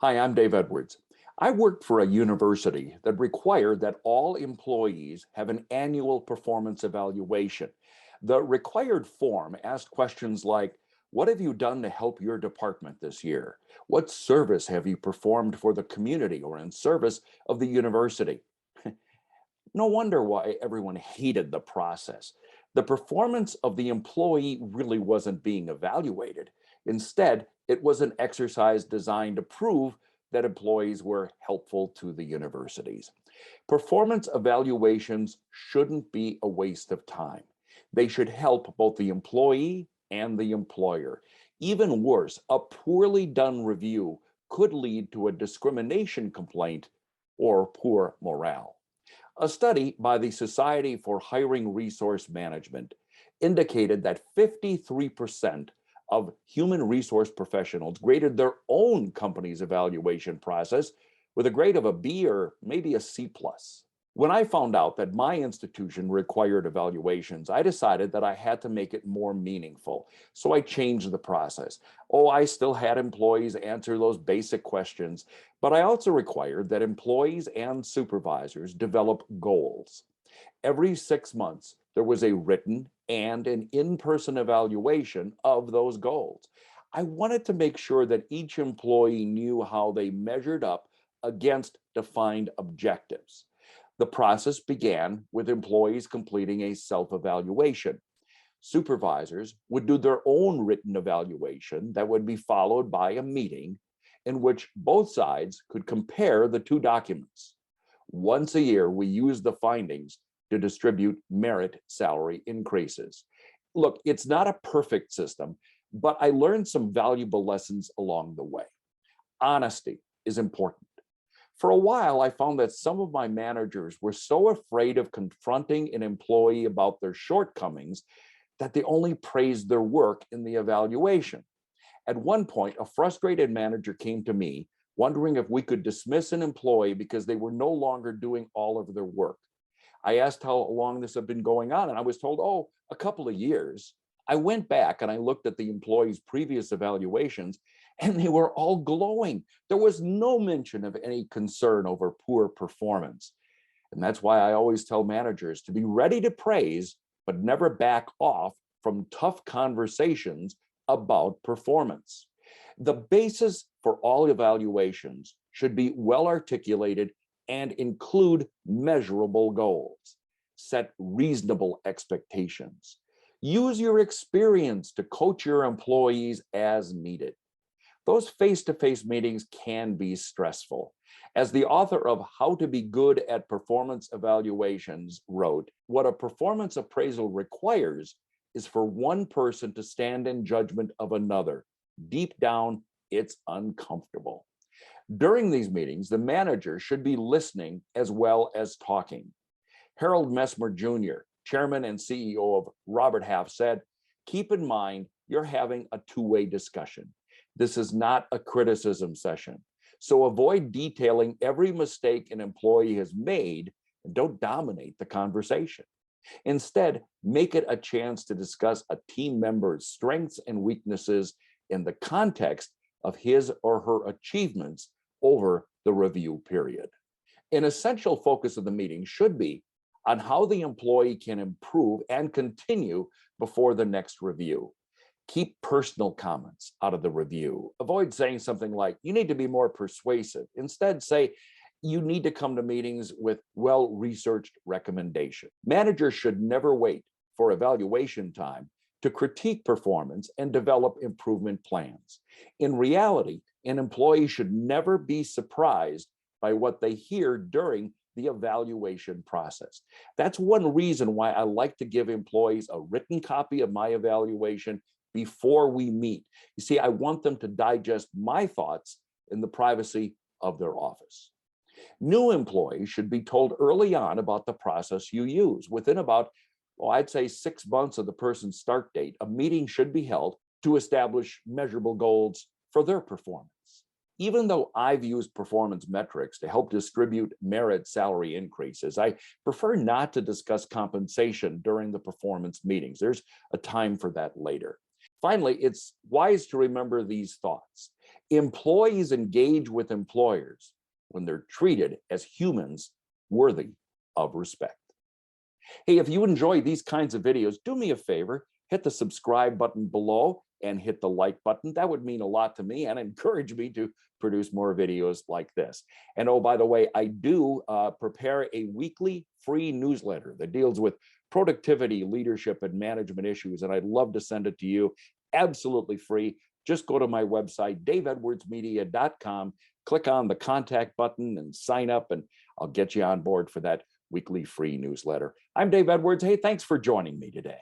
Hi, I'm Dave Edwards. I worked for a university that required that all employees have an annual performance evaluation. The required form asked questions like, what have you done to help your department this year? What service have you performed for the community or in service of the university? No wonder why everyone hated the process. The performance of the employee really wasn't being evaluated. Instead, it was an exercise designed to prove that employees were helpful to the universities. Performance evaluations shouldn't be a waste of time. They should help both the employee and the employer. Even worse, a poorly done review could lead to a discrimination complaint or poor morale. A study by the Society for Hiring Resource Management indicated that 53% of human resource professionals graded their own company's evaluation process with a grade of a B or maybe a C plus. When I found out that my institution required evaluations, I decided that I had to make it more meaningful. So I changed the process. Oh, I still had employees answer those basic questions, but I also required that employees and supervisors develop goals. Every 6 months, there was a written and an in-person evaluation of those goals. I wanted to make sure that each employee knew how they measured up against defined objectives. The process began with employees completing a self-evaluation. Supervisors would do their own written evaluation that would be followed by a meeting in which both sides could compare the two documents. Once a year, we use the findings to distribute merit salary increases. Look, it's not a perfect system, but I learned some valuable lessons along the way. Honesty is important. For a while, I found that some of my managers were so afraid of confronting an employee about their shortcomings that they only praised their work in the evaluation. At one point, a frustrated manager came to me wondering if we could dismiss an employee because they were no longer doing all of their work. I asked how long this had been going on, and I was told, oh, a couple of years. I went back and I looked at the employee's previous evaluations, and they were all glowing. There was no mention of any concern over poor performance. And that's why I always tell managers to be ready to praise, but never back off from tough conversations about performance. The basis for all evaluations should be well articulated and include measurable goals. Set reasonable expectations. Use your experience to coach your employees as needed. Those face-to-face meetings can be stressful. As the author of How to Be Good at Performance Evaluations wrote, what a performance appraisal requires is for one person to stand in judgment of another. Deep down, it's uncomfortable. During these meetings, the manager should be listening as well as talking. Harold Messmer Jr., chairman and CEO of Robert Half, said, keep in mind you're having a two-way discussion. This is not a criticism session. So avoid detailing every mistake an employee has made and don't dominate the conversation. Instead, make it a chance to discuss a team member's strengths and weaknesses in the context of his or her achievements over the review period. An essential focus of the meeting should be on how the employee can improve and continue before the next review. Keep personal comments out of the review. Avoid saying something like, you need to be more persuasive. Instead, say, you need to come to meetings with well-researched recommendation. Managers should never wait for evaluation time to critique performance and develop improvement plans. In reality, an employee should never be surprised by what they hear during the evaluation process. That's one reason why I like to give employees a written copy of my evaluation before we meet. You see, I want them to digest my thoughts in the privacy of their office. New employees should be told early on about the process you use. Within about, I'd say 6 months of the person's start date, a meeting should be held to establish measurable goals for their performance. Even though I've used performance metrics to help distribute merit salary increases, I prefer not to discuss compensation during the performance meetings. There's a time for that later. Finally, it's wise to remember these thoughts. Employees engage with employers when they're treated as humans worthy of respect. Hey, if you enjoy these kinds of videos, do me a favor, hit the subscribe button below and hit the like button. That would mean a lot to me and encourage me to produce more videos like this. And oh, by the way, I do prepare a weekly free newsletter that deals with productivity, leadership, and management issues. And I'd love to send it to you absolutely free. Just go to my website, daveedwardsmedia.com, click on the contact button and sign up, and I'll get you on board for that weekly free newsletter. I'm Dave Edwards. Hey, thanks for joining me today.